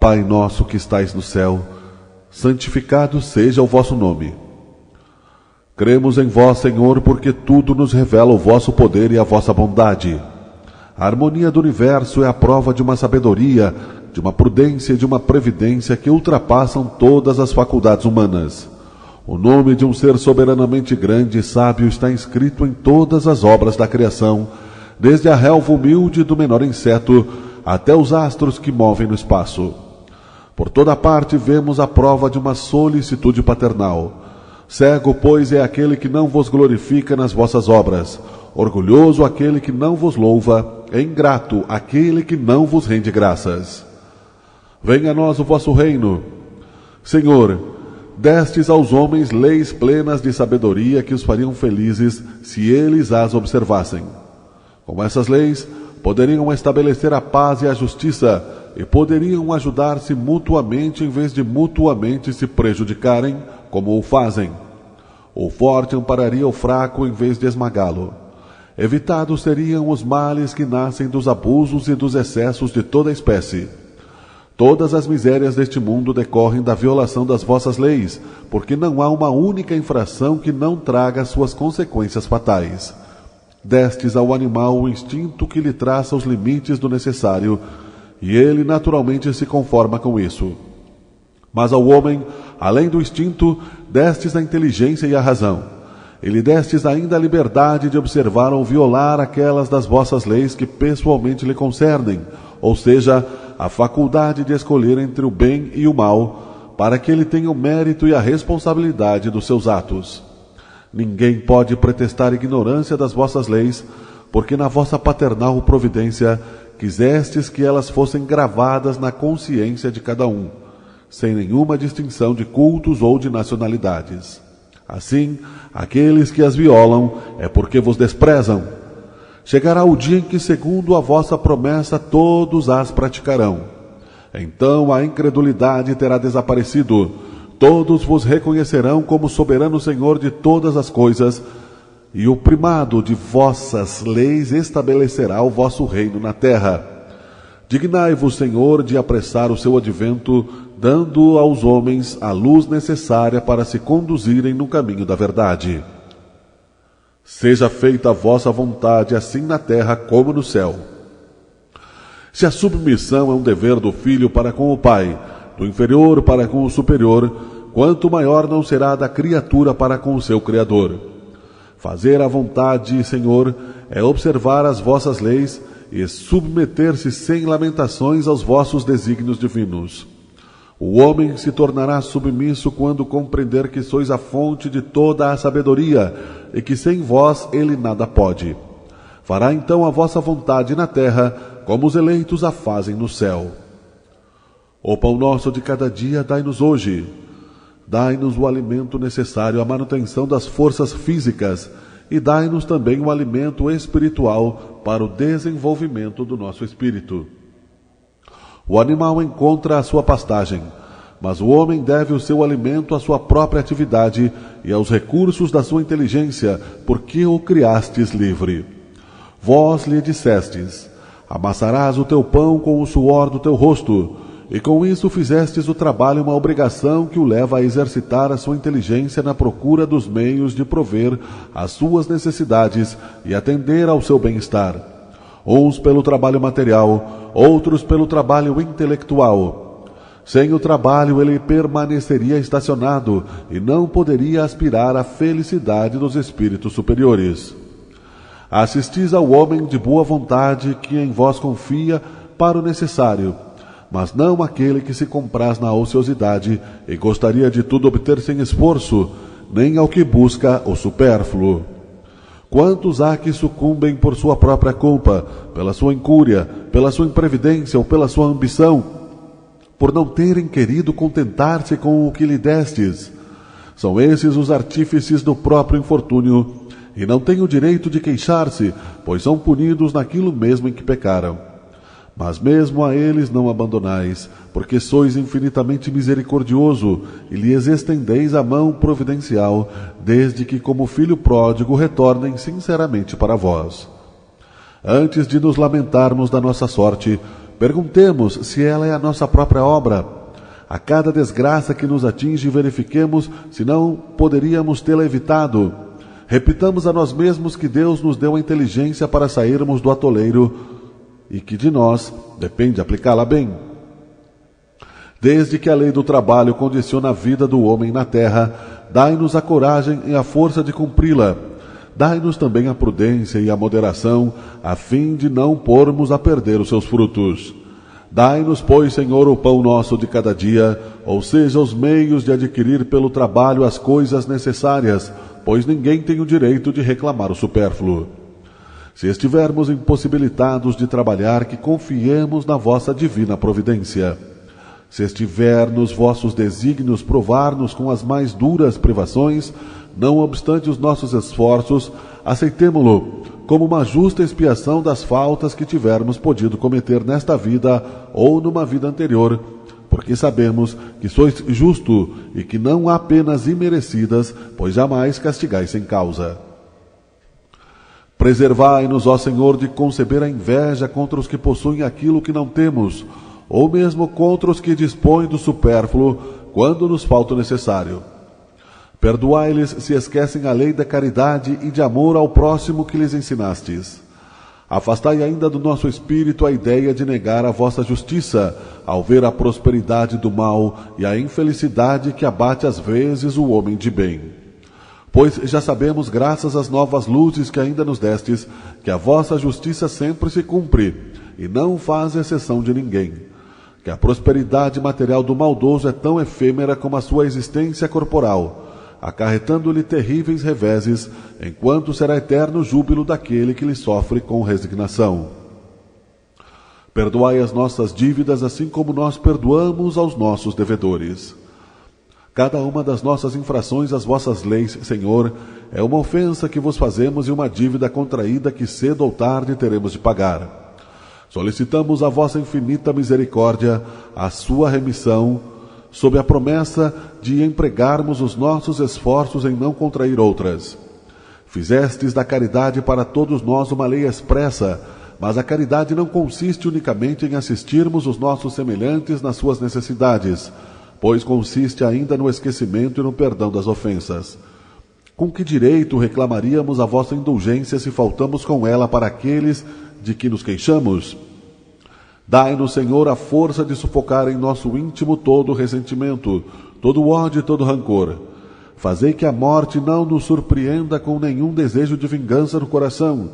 Pai nosso que estais no céu, santificado seja o vosso nome. Cremos em vós, Senhor, porque tudo nos revela o vosso poder e a vossa bondade. A harmonia do universo é a prova de uma sabedoria, de uma prudência e de uma previdência que ultrapassam todas as faculdades humanas. O nome de um ser soberanamente grande e sábio está inscrito em todas as obras da criação, desde a relva humilde do menor inseto até os astros que movem no espaço. Por toda parte vemos a prova de uma solicitude paternal. Cego, pois, é aquele que não vos glorifica nas vossas obras, orgulhoso aquele que não vos louva, e ingrato aquele que não vos rende graças. Venha a nós o vosso reino. Senhor, destes aos homens leis plenas de sabedoria que os fariam felizes se eles as observassem. Com essas leis, poderiam estabelecer a paz e a justiça, e poderiam ajudar-se mutuamente em vez de mutuamente se prejudicarem, como o fazem. O forte ampararia o fraco em vez de esmagá-lo. Evitados seriam os males que nascem dos abusos e dos excessos de toda espécie. Todas as misérias deste mundo decorrem da violação das vossas leis, porque não há uma única infração que não traga suas consequências fatais. Destes ao animal o instinto que lhe traça os limites do necessário, e ele naturalmente se conforma com isso. Mas ao homem, além do instinto, destes a inteligência e a razão. E lhe destes ainda a liberdade de observar ou violar aquelas das vossas leis que pessoalmente lhe concernem, ou seja, a faculdade de escolher entre o bem e o mal, para que ele tenha o mérito e a responsabilidade dos seus atos. Ninguém pode pretextar ignorância das vossas leis, porque na vossa paternal providência quisestes que elas fossem gravadas na consciência de cada um, sem nenhuma distinção de cultos ou de nacionalidades. Assim, aqueles que as violam é porque vos desprezam. Chegará o dia em que, segundo a vossa promessa, todos as praticarão. Então a incredulidade terá desaparecido. Todos vos reconhecerão como soberano Senhor de todas as coisas, e o primado de vossas leis estabelecerá o vosso reino na terra. Dignai-vos, Senhor, de apressar o seu advento, dando aos homens a luz necessária para se conduzirem no caminho da verdade. Seja feita a vossa vontade, assim na terra como no céu. Se a submissão é um dever do filho para com o pai, do inferior para com o superior, quanto maior não será da criatura para com o seu Criador. Fazer a vontade, Senhor, é observar as vossas leis e submeter-se sem lamentações aos vossos desígnios divinos. O homem se tornará submisso quando compreender que sois a fonte de toda a sabedoria e que sem vós ele nada pode. Fará então a vossa vontade na terra, como os eleitos a fazem no céu. O pão nosso de cada dia dai-nos hoje. Dai-nos o alimento necessário à manutenção das forças físicas e dai-nos também o alimento espiritual para o desenvolvimento do nosso espírito. O animal encontra a sua pastagem, mas o homem deve o seu alimento à sua própria atividade e aos recursos da sua inteligência, porque o criastes livre. Vós lhe dissestes: amassarás o teu pão com o suor do teu rosto, e com isso fizestes o trabalho uma obrigação que o leva a exercitar a sua inteligência na procura dos meios de prover as suas necessidades e atender ao seu bem-estar. Uns pelo trabalho material, outros pelo trabalho intelectual. Sem o trabalho ele permaneceria estacionado e não poderia aspirar à felicidade dos espíritos superiores. Assistis ao homem de boa vontade que em vós confia para o necessário, mas não aquele que se compraz na ociosidade e gostaria de tudo obter sem esforço, nem ao que busca o supérfluo. Quantos há que sucumbem por sua própria culpa, pela sua incúria, pela sua imprevidência ou pela sua ambição, por não terem querido contentar-se com o que lhe destes? São esses os artífices do próprio infortúnio, e não têm o direito de queixar-se, pois são punidos naquilo mesmo em que pecaram. Mas mesmo a eles não abandonais, porque sois infinitamente misericordioso e lhes estendeis a mão providencial, desde que, como filho pródigo, retornem sinceramente para vós. Antes de nos lamentarmos da nossa sorte, Perguntemos se ela é a nossa própria obra. A cada desgraça que nos atinge, verifiquemos se não poderíamos tê-la evitado. Repitamos a nós mesmos que Deus nos deu a inteligência para sairmos do atoleiro e que de nós depende aplicá-la bem. Desde que a lei do trabalho condiciona a vida do homem na terra, dai-nos a coragem e a força de cumpri-la. Dai-nos também a prudência e a moderação, a fim de não pormos a perder os seus frutos. Dai-nos, pois, Senhor, o pão nosso de cada dia, ou seja, os meios de adquirir pelo trabalho as coisas necessárias, pois ninguém tem o direito de reclamar o supérfluo. Se estivermos impossibilitados de trabalhar, que confiemos na vossa divina providência. Se estiver nos vossos desígnios provar-nos com as mais duras privações, não obstante os nossos esforços, aceitemo-lo como uma justa expiação das faltas que tivermos podido cometer nesta vida ou numa vida anterior, porque sabemos que sois justo e que não há penas imerecidas, pois jamais castigais sem causa. Preservai-nos, ó Senhor, de conceber a inveja contra os que possuem aquilo que não temos, ou mesmo contra os que dispõem do supérfluo, quando nos falta o necessário. Perdoai-lhes se esquecem a lei da caridade e de amor ao próximo que lhes ensinastes. Afastai ainda do nosso espírito a ideia de negar a vossa justiça, ao ver a prosperidade do mal e a infelicidade que abate às vezes o homem de bem. Pois já sabemos, graças às novas luzes que ainda nos destes, que a vossa justiça sempre se cumpre, e não faz exceção de ninguém. Que a prosperidade material do maldoso é tão efêmera como a sua existência corporal, acarretando-lhe terríveis reveses, enquanto será eterno o júbilo daquele que lhe sofre com resignação. Perdoai as nossas dívidas, assim como nós perdoamos aos nossos devedores. Cada uma das nossas infrações às vossas leis, Senhor, é uma ofensa que vos fazemos e uma dívida contraída que cedo ou tarde teremos de pagar. Solicitamos a vossa infinita misericórdia, a sua remissão, sob a promessa de empregarmos os nossos esforços em não contrair outras. Fizestes da caridade para todos nós uma lei expressa, mas a caridade não consiste unicamente em assistirmos os nossos semelhantes nas suas necessidades, pois consiste ainda no esquecimento e no perdão das ofensas. Com que direito reclamaríamos a vossa indulgência se faltamos com ela para aqueles de que nos queixamos? Dai-nos, Senhor, a força de sufocar em nosso íntimo todo o ressentimento, todo o ódio e todo o rancor. Fazei que a morte não nos surpreenda com nenhum desejo de vingança no coração.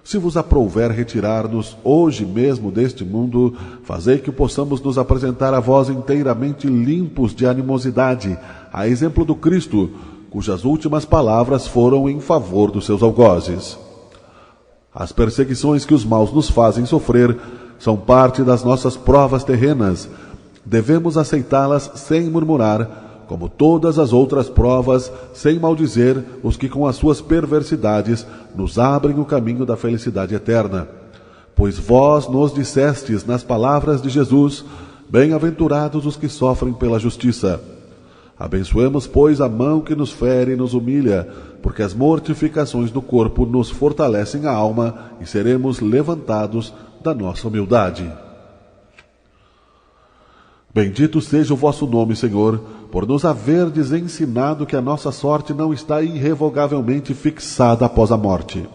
Se vos aprouver retirar-nos hoje mesmo deste mundo, fazei que possamos nos apresentar a vós inteiramente limpos de animosidade, a exemplo do Cristo, cujas últimas palavras foram em favor dos seus algozes. As perseguições que os maus nos fazem sofrer são parte das nossas provas terrenas. Devemos aceitá-las sem murmurar, como todas as outras provas, sem maldizer os que com as suas perversidades nos abrem o caminho da felicidade eterna. Pois vós nos dissestes nas palavras de Jesus, bem-aventurados os que sofrem pela justiça. Abençoemos, pois, a mão que nos fere e nos humilha, porque as mortificações do corpo nos fortalecem a alma e seremos levantados da nossa humildade. Bendito seja o vosso nome, Senhor, por nos haverdes ensinado que a nossa sorte não está irrevogavelmente fixada após a morte,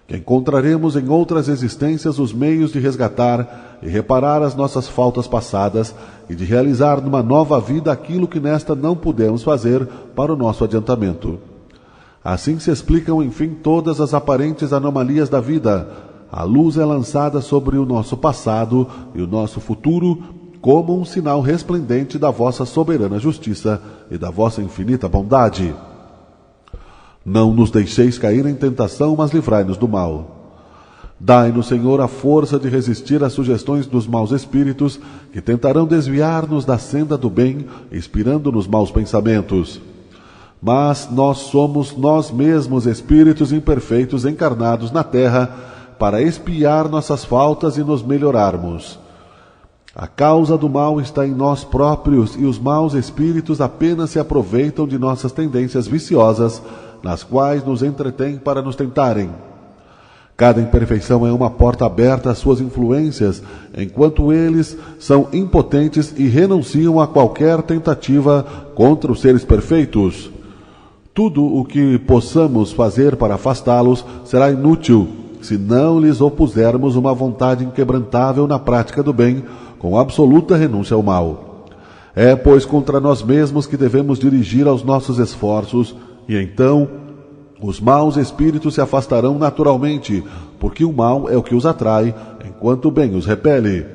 que encontraremos em outras existências os meios de resgatar e reparar as nossas faltas passadas e de realizar numa nova vida aquilo que nesta não pudemos fazer para o nosso adiantamento. Assim se explicam, enfim, todas as aparentes anomalias da vida. A luz é lançada sobre o nosso passado e o nosso futuro como um sinal resplendente da vossa soberana justiça e da vossa infinita bondade. Não nos deixeis cair em tentação, mas livrai-nos do mal. Dai-nos, Senhor, a força de resistir às sugestões dos maus espíritos que tentarão desviar-nos da senda do bem, inspirando-nos maus pensamentos. Mas nós somos nós mesmos espíritos imperfeitos encarnados na terra para expiar nossas faltas e nos melhorarmos. A causa do mal está em nós próprios e os maus espíritos apenas se aproveitam de nossas tendências viciosas, nas quais nos entretêm para nos tentarem. Cada imperfeição é uma porta aberta às suas influências, enquanto eles são impotentes e renunciam a qualquer tentativa contra os seres perfeitos. Tudo o que possamos fazer para afastá-los será inútil, se não lhes opusermos uma vontade inquebrantável na prática do bem, com absoluta renúncia ao mal. É, pois, contra nós mesmos que devemos dirigir aos nossos esforços, e então os maus espíritos se afastarão naturalmente, porque o mal é o que os atrai, enquanto o bem os repele.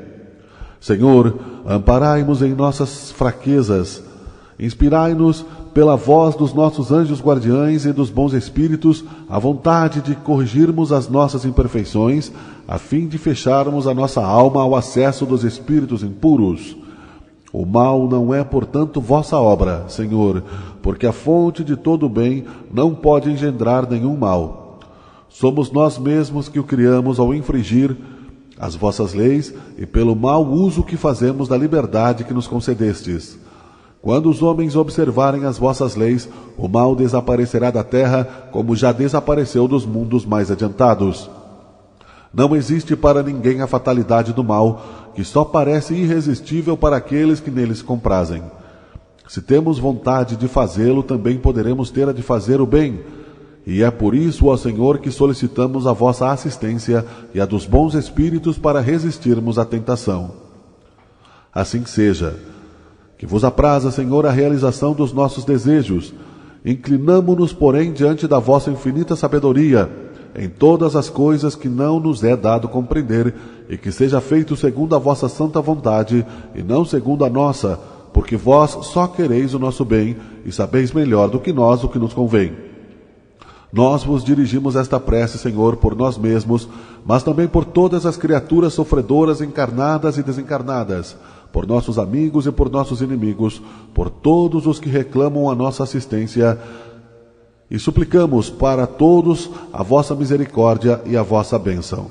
Senhor, amparai-nos em nossas fraquezas, inspirai-nos pela voz dos nossos anjos guardiães e dos bons espíritos a vontade de corrigirmos as nossas imperfeições, a fim de fecharmos a nossa alma ao acesso dos espíritos impuros. O mal não é, portanto, vossa obra, Senhor, porque a fonte de todo o bem não pode engendrar nenhum mal. Somos nós mesmos que o criamos ao infringir as vossas leis e pelo mau uso que fazemos da liberdade que nos concedestes. Quando os homens observarem as vossas leis, o mal desaparecerá da terra, como já desapareceu dos mundos mais adiantados. Não existe para ninguém a fatalidade do mal, que só parece irresistível para aqueles que neles comprazem. Se temos vontade de fazê-lo, também poderemos ter a de fazer o bem. E é por isso, ó Senhor, que solicitamos a vossa assistência e a dos bons espíritos para resistirmos à tentação. Assim seja. Que vos apraza, Senhor, a realização dos nossos desejos. Inclinamo-nos, porém, diante da vossa infinita sabedoria, em todas as coisas que não nos é dado compreender, e que seja feito segundo a vossa santa vontade, e não segundo a nossa, porque vós só quereis o nosso bem, e sabeis melhor do que nós o que nos convém. Nós vos dirigimos esta prece, Senhor, por nós mesmos, mas também por todas as criaturas sofredoras encarnadas e desencarnadas, por nossos amigos e por nossos inimigos, por todos os que reclamam a nossa assistência, e suplicamos para todos a vossa misericórdia e a vossa bênção.